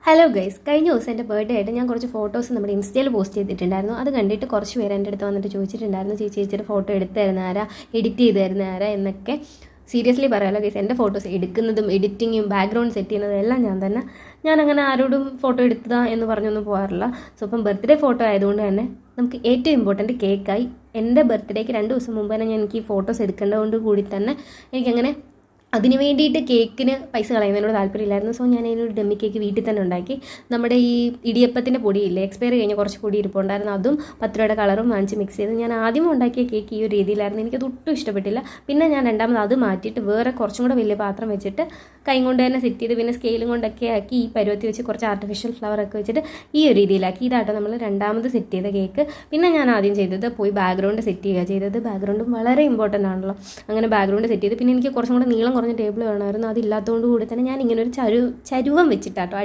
Hello guys, കഴിഞ്ഞ ദിവസം എൻ്റെ ബർത്ത്ഡേ ആയിട്ട് ഞാൻ കുറച്ച് ഫോട്ടോസ് നമ്മുടെ ഇൻസ്റ്റയിൽ പോസ്റ്റ് ചെയ്തിട്ടുണ്ടായിരുന്നു. അത് കണ്ടിട്ട് കുറച്ച് പേര് എൻ്റെ അടുത്ത് വന്നിട്ട് ചോദിച്ചിട്ടുണ്ടായിരുന്നു, ചേച്ചിയുടെ ഫോട്ടോ എടുത്തു തരുന്ന ആരാ, എഡിറ്റ് ചെയ്ത് തരുന്ന ആരാ എന്നൊക്കെ. സീരിയസ്ലി പറയാമല്ലോ ഗൈസ്, എൻ്റെ ഫോട്ടോസ് എടുക്കുന്നതും എഡിറ്റിങ്ങും ബാക്ക്ഗ്രൗണ്ട് സെറ്റ് ചെയ്യുന്നതും എല്ലാം ഞാൻ തന്നെ. ഞാൻ അങ്ങനെ ആരോടും ഫോട്ടോ എടുത്തതാ എന്ന് പറഞ്ഞൊന്നും പോകാറില്ല. സോ അപ്പം ബർത്ത്ഡേ ഫോട്ടോ ആയതുകൊണ്ട് തന്നെ നമുക്ക് ഏറ്റവും ഇമ്പോർട്ടൻറ്റ് കേക്കായി. എൻ്റെ ബർത്ത്ഡേക്ക് 2 ദിവസം മുമ്പ് തന്നെ എനിക്ക് ഈ ഫോട്ടോസ് എടുക്കേണ്ടതുകൊണ്ട് കൂടി തന്നെ എനിക്കങ്ങനെ അതിന് വേണ്ടിയിട്ട് കേക്കിന് പൈസ കളയുന്നതിനോട് താല്പര്യമില്ലായിരുന്നു. സോ ഞാൻ അതിനൊരു ഡമ്മി കേക്ക് വീട്ടിൽ തന്നെ ഉണ്ടാക്കി. നമ്മുടെ ഈ ഇടിയപ്പത്തിൻ്റെ പൊടിയില്ലേ, എക്സ്പയറി കഴിഞ്ഞ് കുറച്ച് പൊടി ഇരിപ്പുണ്ടായിരുന്നു, അതും 10 രൂപയുടെ കളറും വാങ്ങിച്ച് മിക്സ് ചെയ്ത് ഞാൻ ആദ്യം ഉണ്ടാക്കിയ കേക്ക് ഈ ഒരു രീതിയിലായിരുന്നു. എനിക്കത് ഒട്ടും ഇഷ്ടപ്പെട്ടില്ല. പിന്നെ ഞാൻ രണ്ടാമത് അത് മാറ്റിയിട്ട് വേറെ കുറച്ചും കൂടെ വലിയ പാത്രം വെച്ചിട്ട് കൈ കൊണ്ട് തന്നെ സെറ്റ് ചെയ്ത് പിന്നെ സ്കെയിലും കൊണ്ടൊക്കെ ആക്കി ഈ പരുവത്തി വെച്ച് കുറച്ച് ആർട്ടിഫിഷ്യൽ ഫ്ലവറൊക്കെ വെച്ചിട്ട് ഈ ഒരു രീതിയിലാക്കി. ഇതാട്ടോ നമ്മൾ രണ്ടാമത് സെറ്റ് ചെയ്ത കേക്ക്. പിന്നെ ഞാൻ ആദ്യം ചെയ്തത് പോയി ബാക്ക്ഗ്രൗണ്ട് സെറ്റ് ചെയ്യുക ചെയ്തത്. ബാക്ക്ഗ്രൗണ്ടും വളരെ ഇമ്പോർട്ടൻ്റ് ആണല്ലോ. അങ്ങനെ ബാക്ക്ഗ്രൗണ്ട് സെറ്റ് ചെയ്ത് പിന്നെ എനിക്ക് കുറച്ചും കൂടെ നീളം കുറഞ്ഞ ടേബിൾ വേണമായിരുന്നു. അതില്ലാത്തതുകൊണ്ട് കൂടി തന്നെ ഞാൻ ഇങ്ങനെ ഒരു ചരുവം വെച്ചിട്ടാട്ടോ